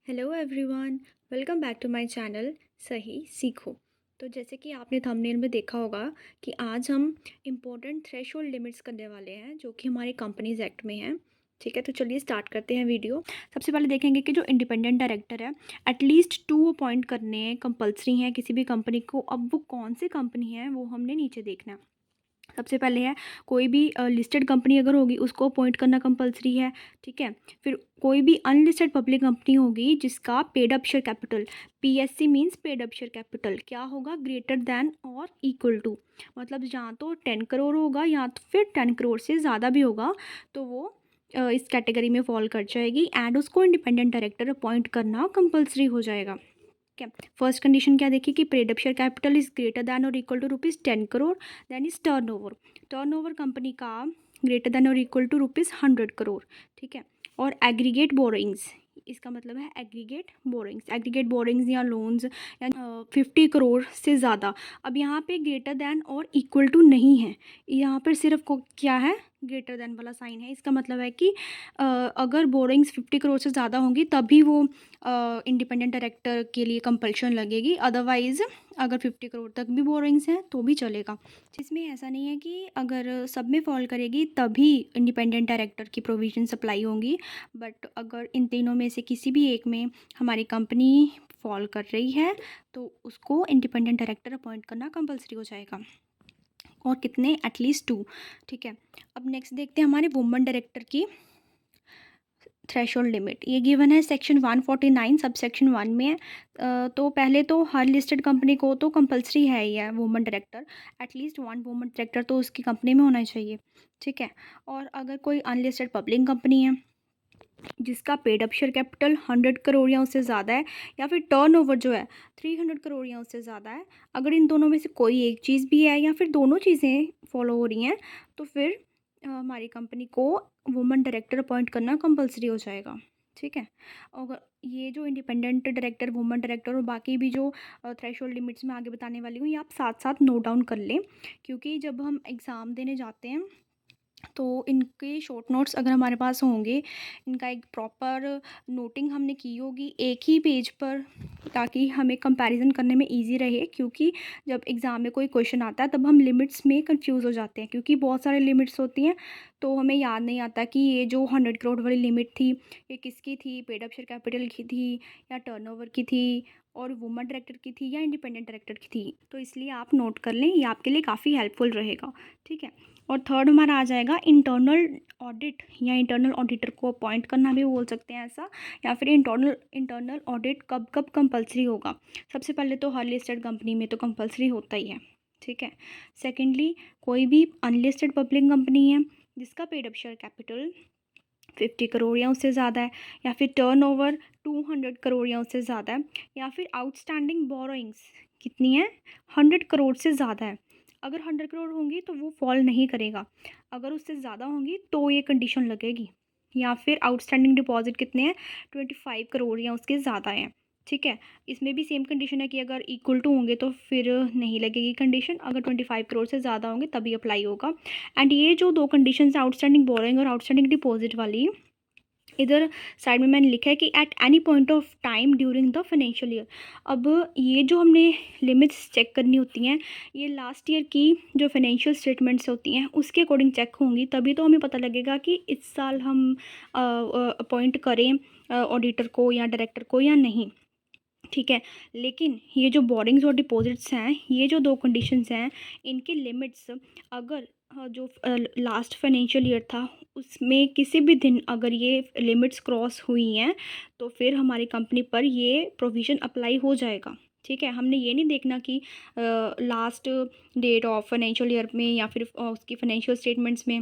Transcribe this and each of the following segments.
Hello everyone, welcome back to my channel Sahi Seekho. तो जैसे कि आपने थंबनेल में देखा होगा कि आज हम इम्पोर्टेंट थ्रेशोल्ड लिमिट्स करने वाले हैं जो कि हमारे कंपनीज एक्ट में हैं। ठीक है, तो चलिए स्टार्ट करते हैं वीडियो। सबसे पहले देखेंगे कि जो इंडिपेंडेंट डायरेक्टर है एटलीस्ट 2 अपॉइंट करने हैं, कंपलसरी हैं किसी भी कंपनी को। अब वो कौन सी कंपनी है वो हमने नीचे देखना है। सबसे पहले है कोई भी लिस्टेड कंपनी अगर होगी उसको अपॉइंट करना कंपलसरी है। ठीक है, फिर कोई भी अनलिस्टेड पब्लिक कंपनी होगी जिसका paid up share capital, PSC means paid up share capital, क्या होगा, ग्रेटर दैन और इक्वल टू, मतलब यहाँ तो 10 करोड़ होगा या तो फिर 10 करोड़ से ज़्यादा भी होगा तो वो इस कैटेगरी में फॉल कर जाएगी एंड उसको इंडिपेंडेंट डायरेक्टर अपॉइंट करना कंपलसरी हो जाएगा। ठीक है, फर्स्ट कंडीशन क्या देखिए कि paid up share capital is greater than और equal to ₹10 crore. Then is turnover company का ग्रेटर दैन और इक्वल टू ₹100 करोड़। ठीक है, और एग्रीगेट बोरोइंग्स, इसका मतलब है एग्रीगेट बोरोइंग्स या लोन्स या 50 करोड़ से ज़्यादा। अब यहाँ पे ग्रेटर दैन और इक्वल टू नहीं है, यहाँ पर सिर्फ क्या है, ग्रेटर दैन वाला साइन है। इसका मतलब है कि अगर बोरोइंग्स 50 करोड़ से ज़्यादा होंगी तभी वो इंडिपेंडेंट डायरेक्टर के लिए कंपल्शन लगेगी, अदरवाइज़ अगर 50 करोड़ तक भी बोरोइंग्स हैं तो भी चलेगा। इसमें ऐसा नहीं है कि अगर सब में फॉल करेगी तभी इंडिपेंडेंट डायरेक्टर की प्रोविजन अप्लाई होंगी, बट अगर इन तीनों में से किसी भी एक में हमारी कंपनी फॉल कर रही है तो उसको इंडिपेंडेंट डायरेक्टर अपॉइंट करना कंपलसरी हो जाएगा। और कितने, एटलीस्ट 2। ठीक है, अब नेक्स्ट देखते हैं हमारे वुमन डायरेक्टर की थ्रेशोल्ड लिमिट। ये गिवन है सेक्शन 149 सब सेक्शन 1 में है। तो पहले तो हर लिस्टेड कंपनी को तो कंपलसरी है ही है woman director, at least 1 woman director तो उसकी कंपनी में होना चाहिए। ठीक है, और अगर कोई अनलिस्टेड पब्लिक कंपनी है जिसका paid up share capital 100 crore या उससे ज़्यादा है, या फिर टर्नओवर जो है 300 करोड़ या उससे ज़्यादा है, अगर इन दोनों में से कोई एक चीज़ भी है या फिर दोनों चीज़ें फॉलो हो रही हैं तो फिर हमारी कंपनी को वुमन डायरेक्टर अपॉइंट करना कंपलसरी हो जाएगा। ठीक है, और ये जो इंडिपेंडेंट डायरेक्टर, वुमन डायरेक्टर और बाकी भी जो थ्रेशोल्ड लिमिट्स में आगे बताने वाली हूँ, ये आप साथ साथ नोट डाउन कर लें, क्योंकि जब हम एग्ज़ाम देने जाते हैं तो इनके शॉर्ट नोट्स अगर हमारे पास होंगे, इनका एक प्रॉपर नोटिंग हमने की होगी एक ही पेज पर, ताकि हमें कंपैरिजन करने में इजी रहे, क्योंकि जब एग्ज़ाम में कोई क्वेश्चन आता है तब हम लिमिट्स में कंफ्यूज हो जाते हैं, क्योंकि बहुत सारे लिमिट्स होती हैं तो हमें याद नहीं आता कि ये जो 100 करोड़ वाली लिमिट थी ये किसकी थी, पेड अप शेयर कैपिटल की थी या टर्नओवर की थी, और वुमन डायरेक्टर की थी या इंडिपेंडेंट डायरेक्टर की थी। तो इसलिए आप नोट कर लें, ये आपके लिए काफ़ी हेल्पफुल रहेगा। ठीक है, और थर्ड हमारा आ जाएगा इंटरनल ऑडिट या इंटरनल ऑडिटर को अपॉइंट करना भी बोल सकते हैं ऐसा, या फिर इंटरनल ऑडिट कब कब कंपलसरी होगा। सबसे पहले तो हर लिस्टेड कंपनी में तो कंपलसरी होता ही है। ठीक है, सेकेंडली कोई भी अनलिस्टेड पब्लिक कंपनी है जिसका paid up share capital 50 crore या उससे ज़्यादा है, या फिर टर्नओवर 200 करोड़ या उससे ज़्यादा है, या फिर आउटस्टैंडिंग बोरोइंग्स कितनी है, 100 करोड़ से ज़्यादा है। अगर 100 करोड़ होंगी तो वो फॉल नहीं करेगा, अगर उससे ज़्यादा होंगी तो ये कंडीशन लगेगी। या फिर आउटस्टैंडिंग डिपॉजिट कितने हैं, 25 करोड़ या उसके ज़्यादा हैं। ठीक है, इसमें भी सेम कंडीशन है कि अगर इक्वल टू होंगे तो फिर नहीं लगेगी कंडीशन, अगर 25 करोड़ से ज़्यादा होंगे तभी अप्लाई होगा। एंड ये जो दो कंडीशन है, आउटस्टैंडिंग बोरोइंग और आउटस्टैंडिंग डिपॉजिट वाली, इधर साइड में मैंने लिखा है कि at any point of time during the financial year. अब ये जो हमने लिमिट्स चेक करनी होती हैं, ये लास्ट ईयर की जो फाइनेंशियल स्टेटमेंट्स होती हैं उसके अकॉर्डिंग चेक होंगी, तभी तो हमें पता लगेगा कि इस साल हम अपॉइंट करें ऑडिटर को या डायरेक्टर को या नहीं। ठीक है, लेकिन ये जो बोरिंग्स और डिपॉजिट्स हैं, ये जो दो कंडीशंस हैं, इनकी लिमिट्स अगर जो लास्ट फाइनेंशियल ईयर था उसमें किसी भी दिन अगर ये लिमिट्स क्रॉस हुई हैं तो फिर हमारी कंपनी पर ये प्रोविज़न अप्लाई हो जाएगा। ठीक है, हमने ये नहीं देखना कि last date of financial year में या फिर उसकी फाइनेंशियल स्टेटमेंट्स में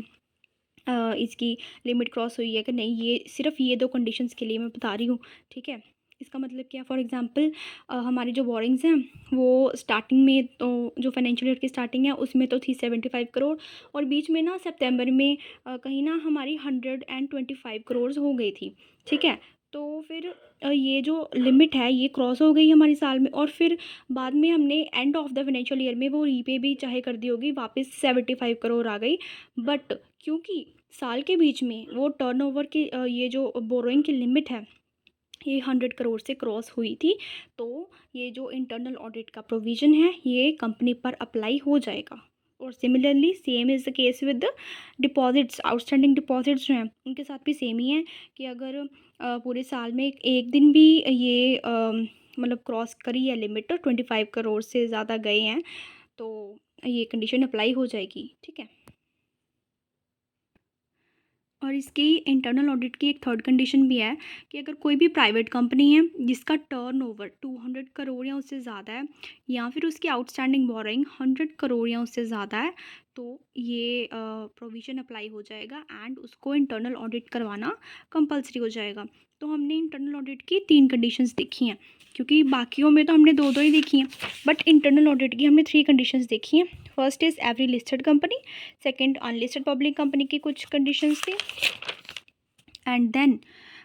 इसकी लिमिट क्रॉस हुई है कि नहीं, ये सिर्फ ये दो कंडीशंस के लिए मैं बता रही हूँ। ठीक है, इसका मतलब क्या, फॉर एग्जांपल हमारी जो बोरिंग्स हैं वो स्टार्टिंग में तो जो फाइनेंशियल ईयर की स्टार्टिंग है उसमें तो थी 75 करोड़, और बीच में ना सितंबर में कहीं ना हमारी 125 करोड़ हो गई थी। ठीक है, तो फिर ये जो लिमिट है ये क्रॉस हो गई हमारी साल में, और फिर बाद में हमने end of the financial year में वो रीपे भी चाहे कर दी होगी, वापस 75 करोड़ आ गई। बट क्योंकि साल के बीच में वो टर्नओवर की ये जो बोरोइंग की लिमिट है ये 100 करोड़ से क्रॉस हुई थी, तो ये जो इंटरनल ऑडिट का प्रोविज़न है ये कंपनी पर अप्लाई हो जाएगा। और similarly same is the case with deposits, outstanding deposits जो हैं उनके साथ भी सेम ही है कि अगर पूरे साल में एक दिन भी ये मतलब क्रॉस करी है लिमिट 25 करोड़ से ज़्यादा गए हैं, तो ये कंडीशन अप्लाई हो जाएगी, ठीक है। और इसकी इंटरनल ऑडिट की एक थर्ड कंडीशन भी है कि अगर कोई भी प्राइवेट कंपनी है जिसका टर्नओवर 200 करोड़ या उससे ज़्यादा है, या फिर उसकी आउटस्टैंडिंग बोरोइंग 100 करोड़ या उससे ज़्यादा है, तो ये प्रोविज़न अप्लाई हो जाएगा एंड उसको इंटरनल ऑडिट करवाना कंपलसरी हो जाएगा। तो हमने इंटरनल ऑडिट की 3 कंडीशंस देखी हैं, क्योंकि बाकियों में तो हमने 2-2 ही देखी हैं, बट इंटरनल ऑडिट की हमने 3 कंडीशंस देखी हैं। First is every listed company, second unlisted public company की कुछ कंडीशंस थी, एंड देन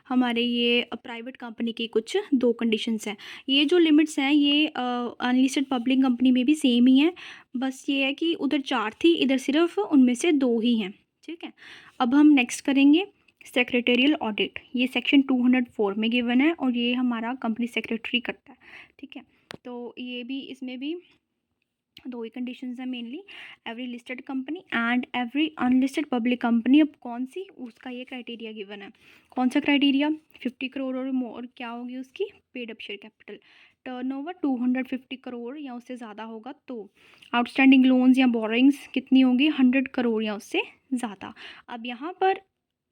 हमारे ये प्राइवेट कंपनी की कुछ 2 कंडीशंस हैं। ये जो लिमिट्स हैं ये अनलिस्टेड पब्लिक कंपनी में भी सेम ही हैं, बस ये है कि उधर 4 थी, इधर सिर्फ उनमें से 2 ही हैं, ठीक है। अब हम नेक्स्ट करेंगे सेक्रेटेरियल ऑडिट। ये सेक्शन 204 में गिवन है और ये हमारा कंपनी सेक्रेटरी करता है, ठीक है। तो ये भी, इसमें भी 2 ही कंडीशंस हैं mainly, every listed company and every unlisted public company. अब कौन सी, उसका ये क्राइटेरिया गिवन है। कौन सा क्राइटेरिया? 50 करोड़ और मोर क्या होगी उसकी paid up share capital, turnover 250 crore या उससे ज़्यादा होगा तो, आउटस्टैंडिंग लोन्स या बोरोइंग्स कितनी होगी 100 करोड़ या उससे ज़्यादा। अब यहाँ पर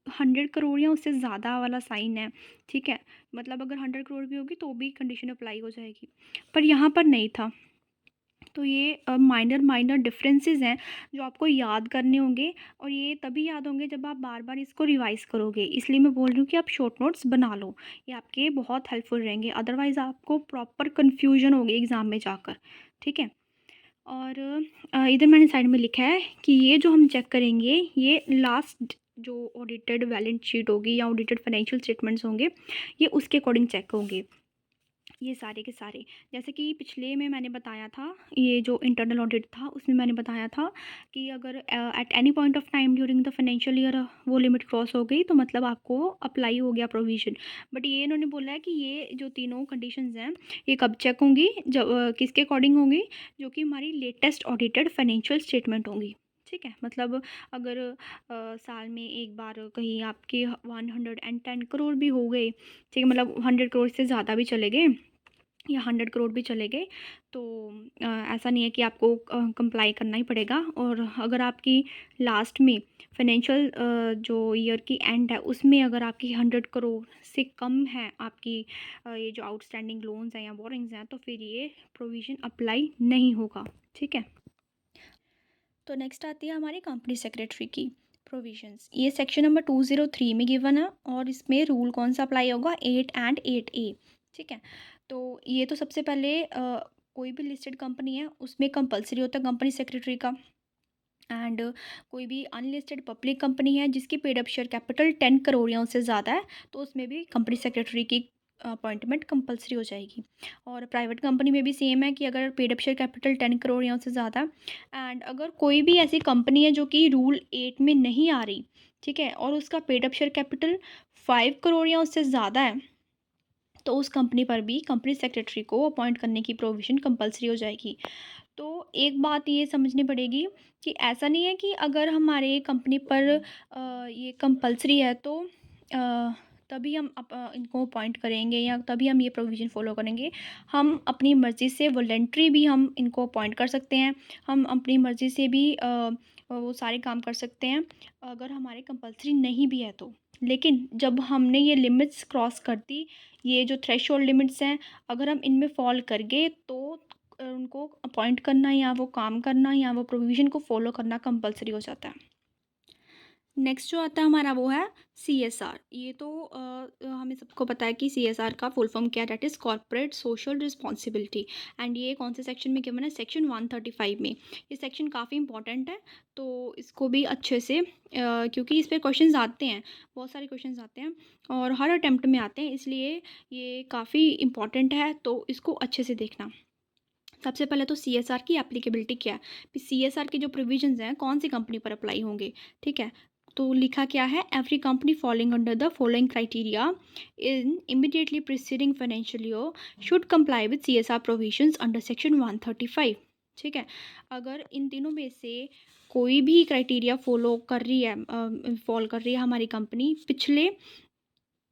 100 करोड़ या उससे ज़्यादा वाला साइन है, ठीक है, मतलब अगर 100 करोड़ भी होगी तो भी कंडीशन अप्लाई हो जाएगी, पर यहाँ पर नहीं था। तो ये माइनर डिफरेंसेस हैं जो आपको याद करने होंगे, और ये तभी याद होंगे जब आप बार बार इसको रिवाइज़ करोगे। इसलिए मैं बोल रही हूँ कि आप शॉर्ट नोट्स बना लो, ये आपके बहुत हेल्पफुल रहेंगे, अदरवाइज़ आपको प्रॉपर कन्फ्यूजन होगी एग्ज़ाम में जाकर, ठीक है। और इधर मैंने साइड में लिखा है कि ये जो हम चेक करेंगे ये लास्ट जो ऑडिटेड बैलेंस शीट होगी या ऑडिटेड फाइनेंशियल स्टेटमेंट्स होंगे, ये उसके अकॉर्डिंग चेक होंगे ये सारे के सारे। जैसे कि पिछले में मैंने बताया था, ये जो इंटरनल ऑडिट था उसमें मैंने बताया था कि अगर at any point of time during the financial year वो लिमिट क्रॉस हो गई तो मतलब आपको अप्लाई हो गया प्रोविज़न। बट ये इन्होंने बोला है कि ये जो तीनों कंडीशंस हैं ये कब चेक होंगी, जब किसके अकॉर्डिंग होंगी, जो कि हमारी लेटेस्ट ऑडिटेड फाइनेंशियल स्टेटमेंट होंगी, ठीक है। मतलब अगर साल में एक बार कहीं आपके 110 करोड़ भी हो गए, ठीक है, मतलब 100 करोड़ से ज़्यादा भी चले गए या 100 करोड़ भी चले गए, तो ऐसा नहीं है कि आपको कंप्लाई करना ही पड़ेगा। और अगर आपकी लास्ट में फाइनेंशियल जो ईयर की एंड है उसमें अगर आपकी 100 करोड़ से कम है आपकी ये जो आउटस्टैंडिंग लोन्स हैं या बोरिंग्स हैं, तो फिर ये प्रोविज़न अप्लाई नहीं होगा, ठीक है। तो नेक्स्ट आती है हमारी कंपनी सेक्रेटरी की प्रोविजंस। ये सेक्शन नंबर 203 में गिवन है और इसमें रूल कौन सा अप्लाई होगा, 8 एंड 8A, ठीक है। तो ये तो सबसे पहले कोई भी लिस्टेड कंपनी है उसमें कंपलसरी होता है कंपनी सेक्रेटरी का, एंड कोई भी अनलिस्टेड पब्लिक कंपनी है जिसकी paid up share capital 10 crore या उससे ज़्यादा है तो उसमें भी कंपनी सेक्रेटरी की अपॉइंटमेंट कंपलसरी हो जाएगी। और प्राइवेट कंपनी में भी सेम है कि अगर paid up share capital 10 crore या उससे ज़्यादा, एंड अगर कोई भी ऐसी कंपनी है जो कि रूल 8 में नहीं आ रही, ठीक है, और उसका paid up share capital 5 crore या उससे ज़्यादा है, तो उस कंपनी पर भी कंपनी सेक्रेटरी को अपॉइंट करने की प्रोविज़न कंपलसरी हो जाएगी। तो एक बात ये समझनी पड़ेगी कि ऐसा नहीं है कि अगर हमारे कंपनी पर ये कंपलसरी है तो तभी हम इनको अपॉइंट करेंगे या तभी हम ये प्रोविज़न फ़ॉलो करेंगे। हम अपनी मर्ज़ी से वॉलंटरी भी हम इनको अपॉइंट कर सकते हैं। हम अपनी मर्ज़ी से भी वो सारे काम कर सकते हैं अगर हमारे कंपलसरी नहीं भी है तो। लेकिन जब हमने ये लिमिट्स क्रॉस कर दी, ये जो थ्रेशोल्ड लिमिट्स हैं, अगर हम इनमें फ़ॉल कर गए तो उनको अपॉइंट करना या वो काम करना या वो प्रोविज़न को फ़ॉलो करना कंपलसरी हो जाता है। नेक्स्ट जो आता है हमारा वो है CSR। ये तो हमें सबको पता है कि CSR का फुल फॉर्म क्या है, that is corporate social responsibility, and ये कौन से सेक्शन में गिवन है, सेक्शन 135 में। ये सेक्शन काफ़ी इंपॉर्टेंट है, तो इसको भी अच्छे से क्योंकि इस पे क्वेश्चंस आते हैं, बहुत सारे क्वेश्चंस आते हैं और हर अटेम्प्ट में आते हैं, इसलिए ये काफ़ी इंपॉर्टेंट है, तो इसको अच्छे से देखना। सबसे पहले तो CSR की एप्लीकेबिलिटी क्या है, CSR के जो प्रोविजंस हैं कौन सी कंपनी पर अप्लाई होंगे, ठीक है। तो लिखा क्या है, every company following under the following criteria in immediately preceding financial year should comply with CSR provisions under section 135। ठीक है, अगर इन तीनों में से कोई भी क्राइटेरिया फॉलो कर रही है, फॉल कर रही है हमारी कंपनी पिछले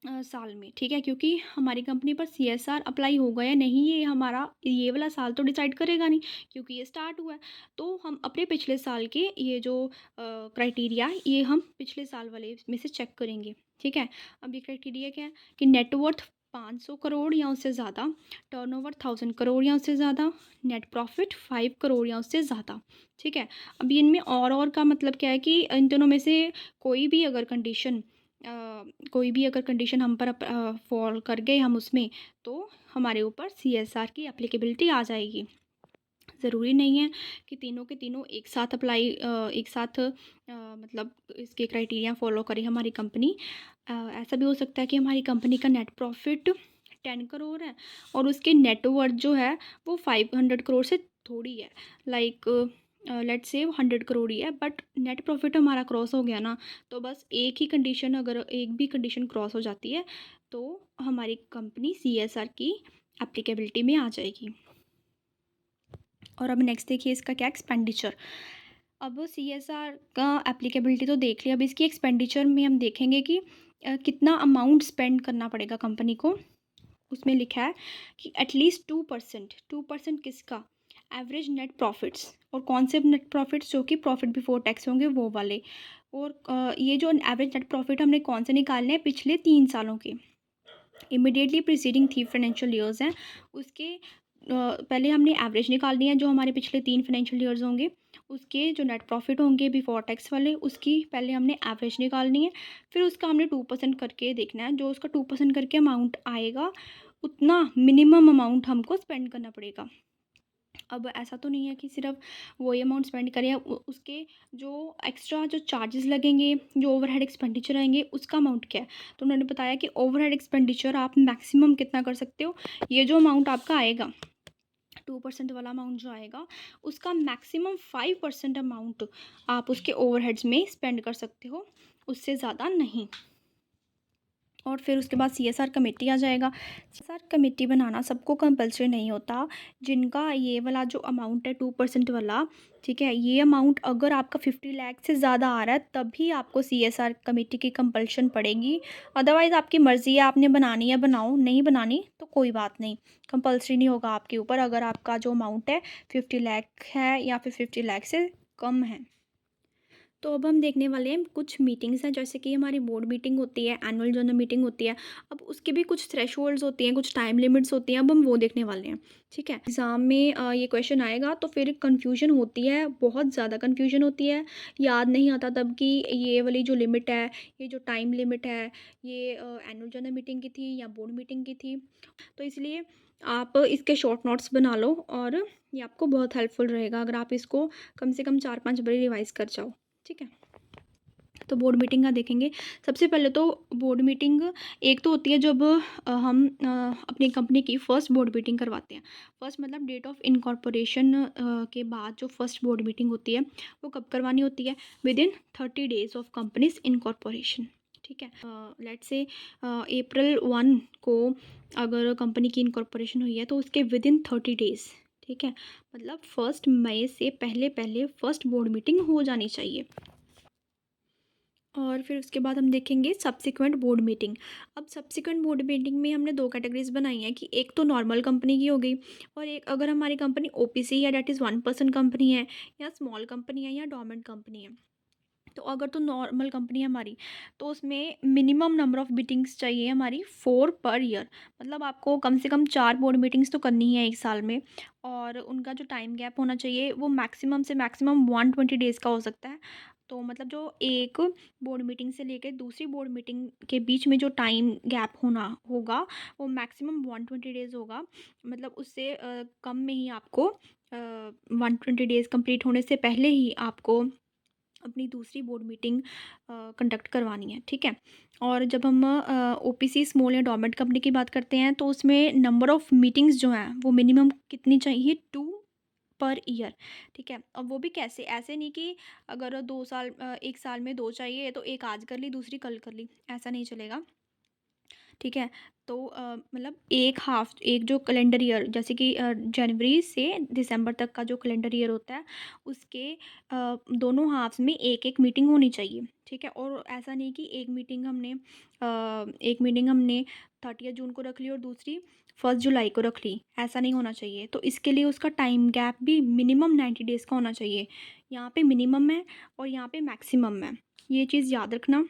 साल में, ठीक है, क्योंकि हमारी कंपनी पर CSR अप्लाई होगा या नहीं ये हमारा ये वाला साल तो डिसाइड करेगा नहीं, क्योंकि ये स्टार्ट हुआ है। तो हम अपने पिछले साल के ये जो क्राइटेरिया ये हम पिछले साल वाले में से चेक करेंगे। ठीक है, अब ये क्राइटेरिया क्या है कि नेटवर्थ 500 करोड़ या उससे ज़्यादा, टर्नओवर 1000 करोड़ या उससे ज़्यादा, नेट प्रॉफिट 5 करोड़ या उससे ज़्यादा। ठीक है, अब इनमें और का मतलब क्या है कि इन दोनों में से कोई भी अगर कंडीशन हम पर फॉल कर गए हम उसमें, तो हमारे ऊपर CSR की एप्लीकेबिलिटी आ जाएगी। ज़रूरी नहीं है कि तीनों के तीनों एक साथ एक साथ मतलब इसके क्राइटेरिया फॉलो करे हमारी कंपनी। ऐसा भी हो सकता है कि हमारी कंपनी का नेट प्रॉफिट 10 करोड़ है और उसके नेटवर्थ जो है वो 500 करोड़ से थोड़ी है, लाइक लेट्स से 100 करोड़ ही है, बट नेट प्रॉफिट हमारा क्रॉस हो गया ना, तो बस अगर एक भी कंडीशन क्रॉस हो जाती है तो हमारी कंपनी CSR की एप्लीकेबिलिटी में आ जाएगी। और अब नेक्स्ट देखिए इसका क्या एक्सपेंडिचर। अब CSR का एप्लीकेबिलिटी तो देख लिया, अब इसकी एक्सपेंडिचर में हम देखेंगे कि कितना अमाउंट स्पेंड करना पड़ेगा कंपनी को। उसमें लिखा है कि एटलीस्ट 2% किसका, एवरेज नेट प्रॉफिट्स, और कौन से नेट प्रॉफिट्स, जो कि प्रॉफिट बिफोर टैक्स होंगे वो वाले। और ये जो एवरेज नेट प्रॉफिट हमने कौन से निकालने हैं, पिछले 3 सालों के, इमिडिएटली प्रीसीडिंग 3 फाइनेंशियल ईयर्स हैं उसके पहले हमने एवरेज निकालनी है, जो हमारे पिछले 3 फाइनेंशियल ईयर्स होंगे उसके जो नेट प्रॉफिट होंगे बिफोर टैक्स वाले, उसकी पहले हमने एवरेज निकालनी है। फिर उसका हमने 2% करके देखना है, जो उसका 2% करके अमाउंट आएगा उतना मिनिमम अमाउंट हमको स्पेंड करना पड़ेगा। अब ऐसा तो नहीं है कि सिर्फ वही अमाउंट स्पेंड करें, उसके जो एक्स्ट्रा जो चार्जेस लगेंगे, जो ओवरहेड एक्सपेंडिचर आएंगे, उसका अमाउंट क्या है। तो उन्होंने बताया कि ओवरहेड एक्सपेंडिचर आप मैक्सिमम कितना कर सकते हो, ये जो अमाउंट आपका आएगा 2% वाला अमाउंट जो आएगा उसका मैक्सिमम 5% अमाउंट आप उसके ओवरहेड्स में स्पेंड कर सकते हो, उससे ज़्यादा नहीं। और फिर उसके बाद CSR कमेटी आ जाएगा। CSR कमेटी बनाना सबको कंपलसरी नहीं होता, जिनका ये वाला जो अमाउंट है 2% वाला, ठीक है, ये अमाउंट अगर आपका 50 लाख से ज़्यादा आ रहा है तभी आपको CSR कमेटी की कंपल्शन पड़ेगी। अदरवाइज़ आपकी मर्ज़ी है, आपने बनानी है बनाओ, नहीं बनानी तो कोई बात नहीं, कंपल्सरी नहीं होगा आपके ऊपर अगर आपका जो अमाउंट है 50 लाख है या फिर 50 लाख से कम है। तो अब हम देखने वाले हैं कुछ मीटिंग्स हैं, जैसे कि हमारी बोर्ड मीटिंग होती है, एनुअल जनरल मीटिंग होती है। अब उसके भी कुछ थ्रेशोल्ड्स होती हैं, कुछ टाइम लिमिट्स होती हैं, अब हम वो देखने वाले हैं। ठीक है, एग्ज़ाम में ये क्वेश्चन आएगा तो फिर कन्फ्यूजन होती है, बहुत ज़्यादा कन्फ्यूजन होती है, याद नहीं आता तब कि ये वाली जो लिमिट है, ये जो टाइम लिमिट है, ये एनुअल जनरल मीटिंग की थी या बोर्ड मीटिंग की थी। तो इसलिए आप इसके शॉर्ट नोट्स बना लो और ये आपको बहुत हेल्पफुल रहेगा अगर आप इसको कम से कम 4-5 बार रिवाइज़ कर जाओ। ठीक है, तो बोर्ड मीटिंग का देखेंगे। सबसे पहले तो बोर्ड मीटिंग एक तो होती है जब हम अपनी कंपनी की फ़र्स्ट बोर्ड मीटिंग करवाते हैं। फ़र्स्ट मतलब डेट ऑफ इनकॉर्पोरेशन के बाद जो फर्स्ट बोर्ड मीटिंग होती है वो कब करवानी होती है, with in 30 days of companies incorporation. ठीक है, लेट्स से April 1 को अगर कंपनी की इनकॉर्पोरेशन हुई है तो उसके विद इन 30 डेज़, ठीक है, मतलब 1 मई से पहले पहले फर्स्ट बोर्ड मीटिंग हो जानी चाहिए। और फिर उसके बाद हम देखेंगे सब्सिक्वेंट बोर्ड मीटिंग। अब सब्सिक्वेंट बोर्ड मीटिंग में हमने 2 कैटेगरीज बनाई हैं कि एक तो नॉर्मल कंपनी की हो गई, और एक अगर हमारी कंपनी OPC है, डेट इज़ 1% कंपनी है, या स्मॉल कंपनी है, या डोरमेंट कंपनी है। तो अगर तो नॉर्मल कंपनी है हमारी, तो उसमें मिनिमम नंबर ऑफ़ मीटिंग्स चाहिए हमारी 4 पर ईयर, मतलब आपको कम से कम 4 बोर्ड मीटिंग्स तो करनी है एक साल में, और उनका जो टाइम गैप होना चाहिए वो मैक्सिमम से मैक्सिमम 120 डेज़ का हो सकता है। तो मतलब जो एक बोर्ड मीटिंग से लेकर दूसरी बोर्ड मीटिंग के बीच में जो टाइम गैप होना होगा वो मैक्सिमम 120 डेज़ होगा, मतलब उससे कम में ही आपको 120 डेज़ कंप्लीट होने से पहले ही आपको अपनी दूसरी बोर्ड मीटिंग कंडक्ट करवानी है। ठीक है, और जब हम OPC स्मॉल या डोरमेंट कंपनी की बात करते हैं तो उसमें नंबर ऑफ़ मीटिंग्स जो हैं वो मिनिमम कितनी चाहिए, 2 पर ईयर, ठीक है। अब वो भी कैसे, ऐसे नहीं कि अगर 2 साल 1 साल में 2 चाहिए तो एक आज कर ली, दूसरी कल कर ली, ऐसा नहीं चलेगा, ठीक है। तो मतलब एक जो कैलेंडर ईयर, जैसे कि जनवरी से दिसंबर तक का जो कैलेंडर ईयर होता है, उसके दोनों हाफ्स में एक एक मीटिंग होनी चाहिए, ठीक है। और ऐसा नहीं कि एक मीटिंग हमने 30 जून को रख ली और दूसरी 1 जुलाई को रख ली, ऐसा नहीं होना चाहिए। तो इसके लिए उसका टाइम गैप भी मिनिमम 90 डेज़ का होना चाहिए। यहाँ पे मिनिमम है और यहाँ पे मैक्सिमम है, ये चीज़ याद रखना,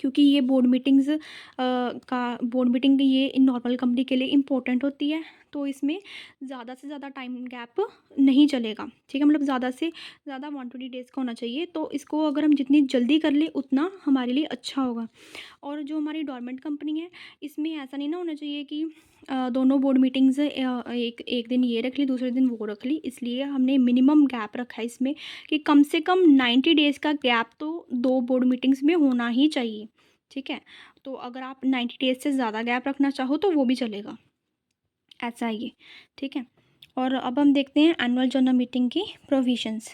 क्योंकि ये बोर्ड मीटिंग ये नॉर्मल कंपनी के लिए इम्पोर्टेंट होती है। तो इसमें ज़्यादा से ज़्यादा टाइम गैप नहीं चलेगा, ठीक है। मतलब ज़्यादा से ज़्यादा 120 डेज़ का होना चाहिए। तो इसको अगर हम जितनी जल्दी कर लें उतना हमारे लिए अच्छा होगा। और जो हमारी डोरमेंट कंपनी है, इसमें ऐसा नहीं ना होना चाहिए कि दोनों बोर्ड मीटिंग्स एक एक दिन ये रख ली, दूसरे दिन वो रख ली। इसलिए हमने मिनिमम गैप रखा है इसमें कि कम से कम 90 डेज़ का गैप तो 2 बोर्ड मीटिंग्स में होना ही चाहिए, ठीक है। तो अगर आप 90 डेज़ से ज़्यादा गैप रखना चाहो तो वो भी चलेगा, ऐसा है ये, ठीक है। और अब हम देखते हैं एनुअल जनरल मीटिंग की प्रोविजंस।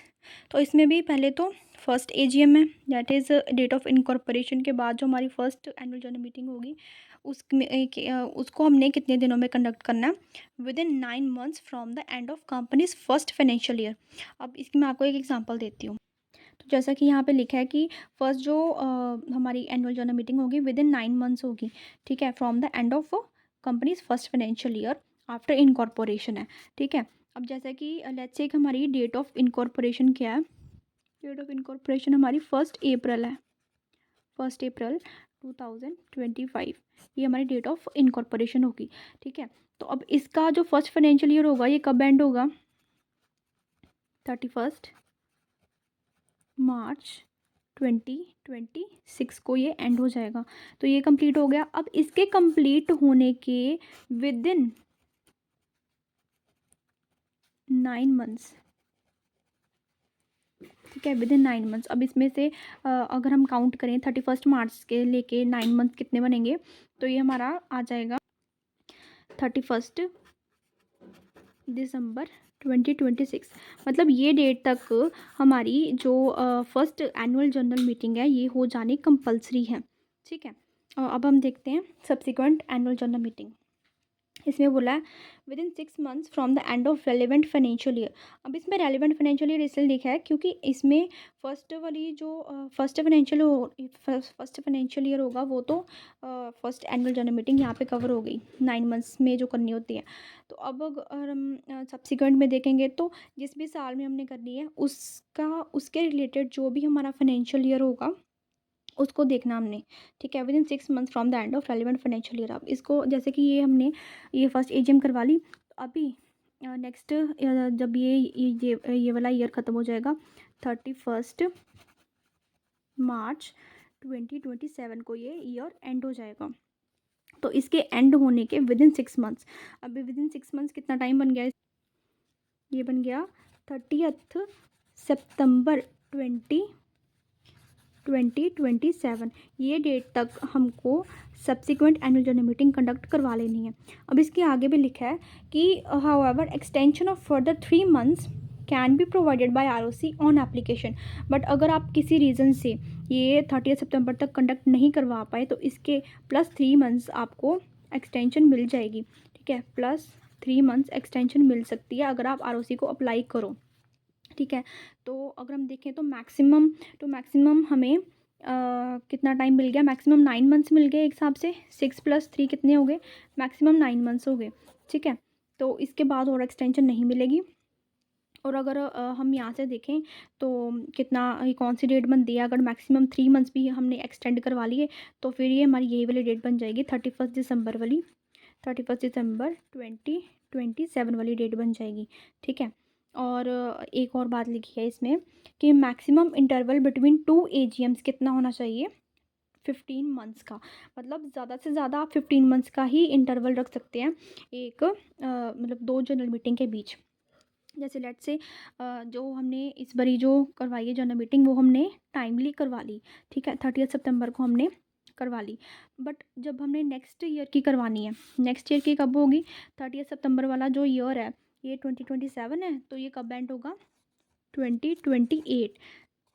तो इसमें भी पहले तो फर्स्ट एजीएम है, that is date of incorporation के बाद जो हमारी फर्स्ट एनुअल जनरल मीटिंग होगी, उसको हमने कितने दिनों में कंडक्ट करना है, with in 9 months from the end of companies first financial year. अब इसकी मैं आपको एक एग्जांपल देती हूँ। तो जैसा कि यहाँ पे लिखा है कि फर्स्ट जो हमारी एनुअल जनरल मीटिंग होगी विद इन 9 मंथ्स होगी, ठीक है, from the end of companies first financial year after incorporation है, ठीक है। अब जैसे कि लेट्स से हमारी डेट ऑफ इनकॉर्पोरेशन क्या है, डेट ऑफ इनकॉर्पोरेशन हमारी 1 अप्रैल है, 1 अप्रैल 2025, ये हमारी डेट ऑफ इनकॉर्पोरेशन होगी, ठीक है। तो अब इसका जो फर्स्ट फाइनेंशियल ईयर होगा ये कब एंड होगा, 31 मार्च 2026 को ये एंड हो जाएगा। तो ये कंप्लीट हो गया। अब इसके कंप्लीट होने के विद इन 9 मंथ्स, ठीक है, विद इन 9 मंथ्स। अब इसमें से अगर हम काउंट करें 31 मार्च के लेके 9 मंथ कितने बनेंगे, तो ये हमारा आ जाएगा 31 दिसंबर 2026। मतलब ये डेट तक हमारी जो फर्स्ट एनुअल जनरल मीटिंग है ये हो जानी कंपलसरी है, ठीक है। अब हम देखते हैं सब्सिक्वेंट एनुअल जनरल मीटिंग। इसमें बोला है with in 6 months from the end of relevant financial year. अब इसमें रेलिवेंट फाइनेंशियल ईयर इसलिए लिखा है क्योंकि इसमें फर्स्ट वाली जो फर्स्ट फाइनेंशियल ईयर होगा वो तो फर्स्ट एनुअल जनरल मीटिंग यहाँ पे कवर हो गई 9 मंथ्स में जो करनी होती है। तो अब अगर हम सब्सिक्वेंट में देखेंगे तो जिस भी साल में हमने करनी है उसके रिलेटेड जो भी हमारा फाइनेंशियल ईयर होगा उसको देखना हमने, ठीक है, with in 6 months from the end of relevant financial year. अब इसको जैसे कि ये फर्स्ट एजीएम करवा ली, तो अभी नेक्स्ट जब ये वाला ईयर ख़त्म हो जाएगा 31 मार्च 2027 को ये ईयर एंड हो जाएगा। तो इसके एंड होने के विद इन 6 मंथ्स, अभी विद इन 6 मंथ्स कितना टाइम बन गया, ये बन गया 30 सितंबर 2027। ये डेट तक हमको subsequent annual general meeting conduct करवा लेनी है। अब इसके आगे भी लिखा है कि however extension of further 3 months can be provided by ROC on application. But अगर आप किसी रीज़न से ये 30 सितंबर तक कंडक्ट नहीं करवा पाए तो इसके +3 मंथ्स आपको एक्सटेंशन मिल जाएगी, ठीक है, +3 मंथ्स एक्सटेंशन मिल सकती है अगर आप आरओसी को अप्लाई करो, ठीक है। तो अगर हम देखें तो मैक्सिमम हमें कितना टाइम मिल गया, मैक्सिमम 9 मंथ्स मिल गए एक हिसाब से, 6 + 3 कितने हो गए, मैक्सिमम 9 मंथ्स हो गए, ठीक है। तो इसके बाद और एक्सटेंशन नहीं मिलेगी। और अगर हम यहाँ से देखें तो कितना ये कौन सी डेट बनती है, अगर मैक्सिमम 3 मंथ्स भी हमने एक्सटेंड करवा लिए तो फिर ये हमारी यही वाली डेट बन जाएगी 31 दिसंबर वाली, 31 दिसंबर 2027 वाली डेट बन जाएगी, ठीक है। और एक और बात लिखी है इसमें कि मैक्सिमम इंटरवल बिटवीन 2 एजीएम्स कितना होना चाहिए, 15 मंथ्स का। मतलब ज़्यादा से ज़्यादा आप 15 मंथ्स का ही इंटरवल रख सकते हैं एक मतलब 2 जनरल मीटिंग के बीच। जैसे लेट से जो हमने इस बारी जो करवाई है जनरल मीटिंग वो हमने टाइमली करवा ली, ठीक है, 30 सितंबर को हमने करवा ली। बट जब हमने नेक्स्ट ईयर की करवानी है, नेक्स्ट ईयर की कब होगी, 30 सितंबर वाला जो ईयर है ये 2027 है, तो ये कब एंड होगा? 2028,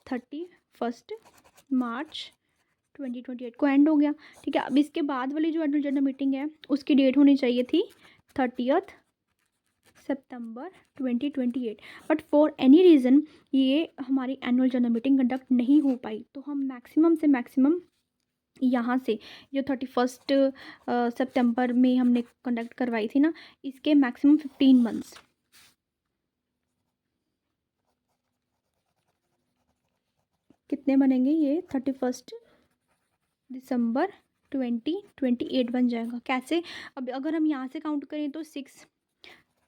31 मार्च 2028 को एंड हो गया। ठीक है, अब इसके बाद वाली जो एनुअल जनरल मीटिंग है उसकी डेट होनी चाहिए थी 30 सितंबर 2028, बट फॉर एनी रीज़न ये हमारी एनुअल जनरल मीटिंग कंडक्ट नहीं हो पाई। तो हम मैक्सिमम से मैक्सिमम यहाँ से जो 31 सितंबर में हमने कंडक्ट करवाई थी ना, इसके मैक्सिमम 15 मंथ्स, कितने बनेंगे ये? 31 दिसंबर 2028 बन जाएगा। कैसे? अब अगर हम यहाँ से काउंट करें तो 6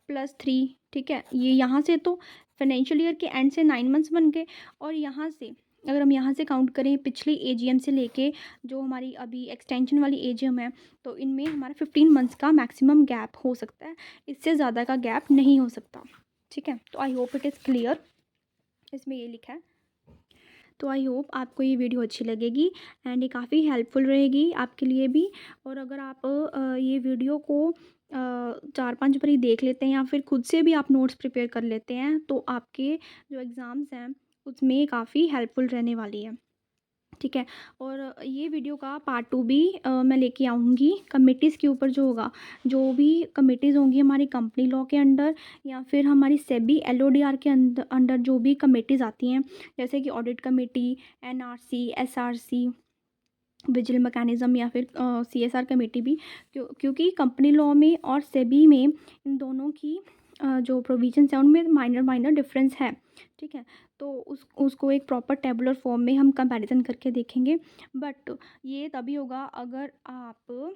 + 3, ठीक है, ये यहाँ से तो फाइनेंशियल ईयर के एंड से 9 मंथ्स बन गए। और यहाँ से अगर हम यहाँ से काउंट करें पिछली एजीएम से लेके जो हमारी अभी एक्सटेंशन वाली एजीएम है, तो इनमें हमारा 15 मंथ्स का मैक्सिमम गैप हो सकता है, इससे ज़्यादा का गैप नहीं हो सकता। ठीक है, तो I hope it is clear, इसमें ये लिखा है। तो आई होप आपको ये वीडियो अच्छी लगेगी एंड ये काफ़ी हेल्पफुल रहेगी आपके लिए भी। और अगर आप ये वीडियो को 4-5 बार ही देख लेते हैं या फिर खुद से भी आप नोट्स प्रिपेयर कर लेते हैं, तो आपके जो एग्ज़ाम्स हैं उसमें काफ़ी हेल्पफुल रहने वाली है। ठीक है, और ये वीडियो का पार्ट 2 भी मैं लेके आऊँगी कमिटीज़ के ऊपर, जो होगा, जो भी कमिटीज़ होंगी हमारी कंपनी लॉ के अंडर या फिर हमारी सेबी एलओडीआर के अंडर जो भी कमिटीज़ आती हैं, जैसे कि audit committee, NRC, SRC, vigil mechanism या फिर सीएसआर कमेटी भी, क्योंकि कंपनी लॉ में और सेबी में इन दोनों की जो प्रोविजंस हैं उनमें माइनर डिफरेंस है। ठीक है, तो उसको एक प्रॉपर टेबुलर फॉर्म में हम कंपैरिजन करके देखेंगे। बट ये तभी होगा अगर आप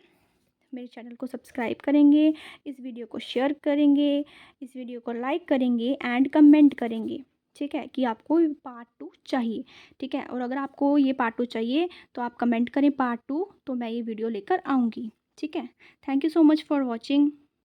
मेरे चैनल को सब्सक्राइब करेंगे, इस वीडियो को शेयर करेंगे, इस वीडियो को लाइक करेंगे एंड कमेंट करेंगे। ठीक है, कि आपको पार्ट 2 चाहिए। ठीक है, और अगर आपको ये पार्ट 2 चाहिए तो आप कमेंट करें पार्ट 2, तो मैं ये वीडियो लेकर आऊँगी। ठीक है, thank you so much for watching.